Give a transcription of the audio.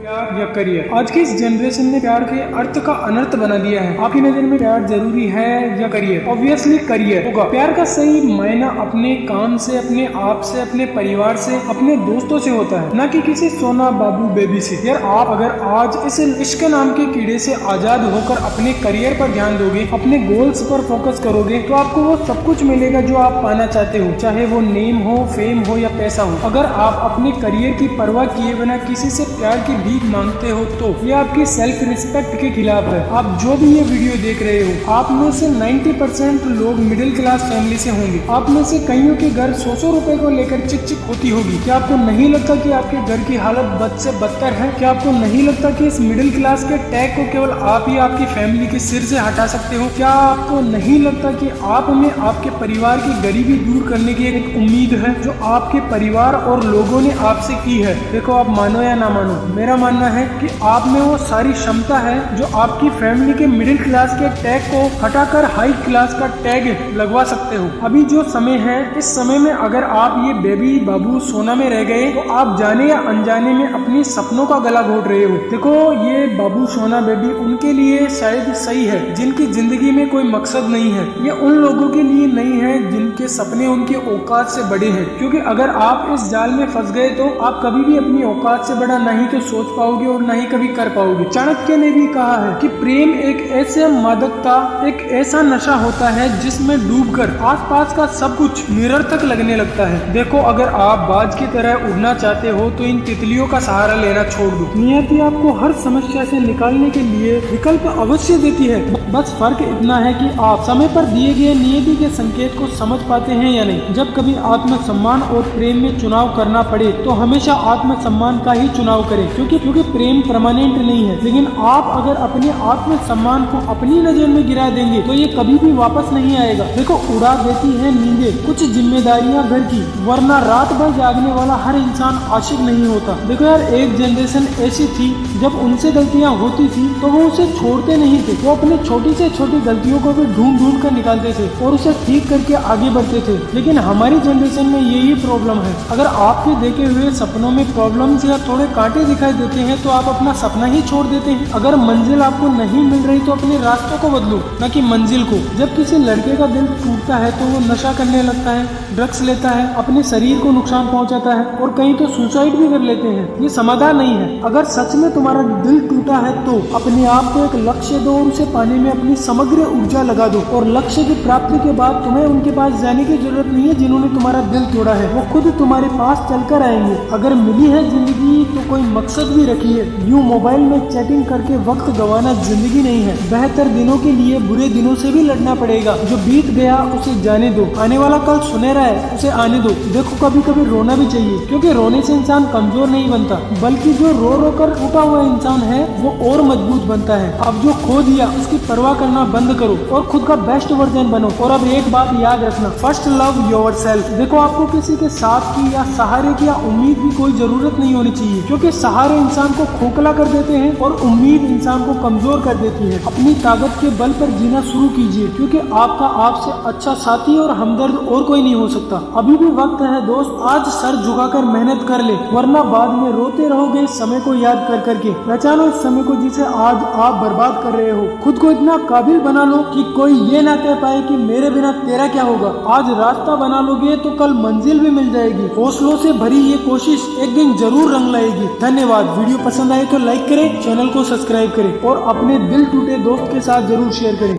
प्यार या करियर। आज की इस जनरेशन ने प्यार के अर्थ का अनर्थ बना दिया है। आपकी नजर में प्यार जरूरी है या करियर? ऑब्वियसली करियर होगा। प्यार का सही मायना अपने काम से, अपने आप से, अपने परिवार से, अपने दोस्तों से होता है, ना कि किसी सोना बाबू बेबी से। यार आप अगर आज इस इश्क नाम के कीड़े से आजाद होकर अपने करियर पर ध्यान दोगे, अपने गोल्स पर फोकस करोगे, तो आपको वो सब कुछ मिलेगा जो आप पाना चाहते हो, चाहे वो नेम हो, फेम हो या पैसा हो। अगर आप अपने करियर की परवाह किए बिना किसी से प्यार की भीख मांगते हो तो ये आपकी सेल्फ रिस्पेक्ट के खिलाफ है। आप जो भी ये वीडियो देख रहे हो, आप में से 90% लोग मिडिल क्लास फैमिली से होंगे। आप में से कईयों के घर 100 रुपए को लेकर चिक चिक होती होगी। क्या आपको नहीं लगता कि आपके घर की हालत बद से बदतर है? क्या आपको नहीं लगता कि इस मिडिल क्लास के टैग को केवल आप ही आपकी फैमिली के सिर से हटा सकते हो? क्या आपको नहीं लगता कि आप में आपके परिवार की गरीबी दूर करने की एक उम्मीद है जो आपके परिवार और लोगों ने आपसे की है? देखो, आप मानो या ना मानो, मेरा मानना है कि आप में वो सारी क्षमता है जो आपकी फैमिली के मिडिल क्लास के टैग को हटाकर हाई क्लास का टैग लगवा सकते हो। अभी जो समय है, इस समय में अगर आप ये बेबी बाबू सोना में रह गए तो आप जाने या अनजाने में अपनी सपनों का गला घोट रहे हो। देखो, ये बाबू सोना बेबी उनके लिए शायद सही है जिनकी जिंदगी में कोई मकसद नहीं है। ये उन लोगों के लिए नहीं है जिनके सपने उनके औकात से बड़े हैं, क्योंकि अगर आप इस जाल में फंस गए तो आप कभी भी अपनी औकात से बड़ा नहीं तो सोच पाओगे और नहीं कभी कर पाओगे। चाणक्य ने भी कहा है कि प्रेम एक ऐसे मादकता, एक ऐसा नशा होता है जिसमें डूबकर आसपास का सब कुछ निरर्थक लगने लगता है। देखो, अगर आप बाज की तरह उड़ना चाहते हो तो इन तितलियों का सहारा लेना छोड़ दो। नियति आपको हर समस्या से निकालने के लिए विकल्प अवश्य देती है। बस फर्क इतना है कि आप समय पर दिए गए नियति के संकेत को समझ पाते हैं या नहीं। जब कभी आत्मसम्मान और प्रेम में चुनाव करना पड़े तो हमेशा आत्मसम्मान का ही चुनाव करें, क्योंकि प्रेम परमानेंट नहीं है। लेकिन आप अगर अपने आत्मसम्मान को अपनी नजर में गिरा देंगे तो ये कभी भी वापस नहीं आएगा। देखो, उड़ा देती है नींदें कुछ जिम्मेदारियां घर की, वरना रात भर जागने वाला हर इंसान आशिक नहीं होता। देखो यार, एक जनरेशन ऐसी थी जब उनसे गलतियां होती थी तो वो उसे छोड़ते नहीं थे। वो अपनी छोटी से छोटी गलतियों को भी ढूंढ ढूंढ कर निकालते थे और उसे ठीक करके आगे बढ़ते थे। लेकिन हमारी जनरेशन में यही प्रॉब्लम है। अगर आपके देखे हुए सपनों में प्रॉब्लम्स या थोड़े कांटे दिखाई देते हैं तो आप अपना सपना ही छोड़ देते हैं। अगर मंजिल आपको नहीं मिल रही तो अपने रास्तों को बदलो, न कि मंजिल को। जब किसी लड़के का दिल टूटता है तो वो नशा करने लगता है, ड्रग्स लेता है, अपने शरीर को नुकसान पहुंचाता है और कहीं तो सुसाइड भी कर लेते हैं। ये समाधान नहीं है। अगर सच में तुम्हारा दिल टूटा है तो अपने आप को एक लक्ष्य दो और उसे पाने में अपनी समग्र ऊर्जा लगा दो। और लक्ष्य की प्राप्ति के बाद तुम्हें उनके पास जाने की जरूरत नहीं है जिन्होंने तुम्हारा दिल तोड़ा है। वो खुद तुम्हारे पास चलकर आएंगे। अगर मिली है जिंदगी तो कोई मकसद भी रखिए। यूं मोबाइल में चैटिंग करके वक्त गंवाना जिंदगी नहीं है। बेहतर दिनों के लिए बुरे दिनों से भी लड़ना पड़ेगा। जो बीत गया उसे जाने दो, आने वाला कल सुनहरा है, उसे आने दो। देखो, कभी कभी रोना भी चाहिए, क्योंकि रोने से इंसान कमजोर नहीं बनता, बल्कि जो रो रो कर टूटा हुआ इंसान है वो और मजबूत बनता है। अब जो खो दिया उसकी परवाह करना बंद करो और खुद का बेस्ट वर्जन बनो। और अब एक बात याद रखना, फर्स्ट लव योरसेल्फ। देखो, आपको किसी के साथ की या सहारे की या उम्मीद की कोई जरूरत नहीं होनी चाहिए, क्योंकि सहारे इंसान को खोखला कर देते हैं और उम्मीद इंसान को कमजोर कर देती है। अपनी ताकत के बल पर जीना शुरू कीजिए, क्योंकि आपका आपसे अच्छा साथी और हमदर्द और कोई नहीं हो सकता। अभी भी वक्त है दोस्त, आज सर झुकाकर मेहनत कर ले, वरना बाद में रोते रहोगे इस समय को याद कर करके। पहचानो इस समय को जिसे आज आप बर्बाद कर रहे हो। खुद को इतना काबिल बना लो कि कोई ये ना कह पाए कि मेरे बिना तेरा क्या होगा। आज रास्ता बना लोगे तो कल मंजिल भी मिल जाएगी। हौसलों से भरी ये कोशिश एक दिन जरूर रंग लाएगी। धन्यवाद। वीडियो पसंद आए तो लाइक करें, चैनल को सब्सक्राइब करें और अपने दिल टूटे दोस्त के साथ जरूर शेयर करें।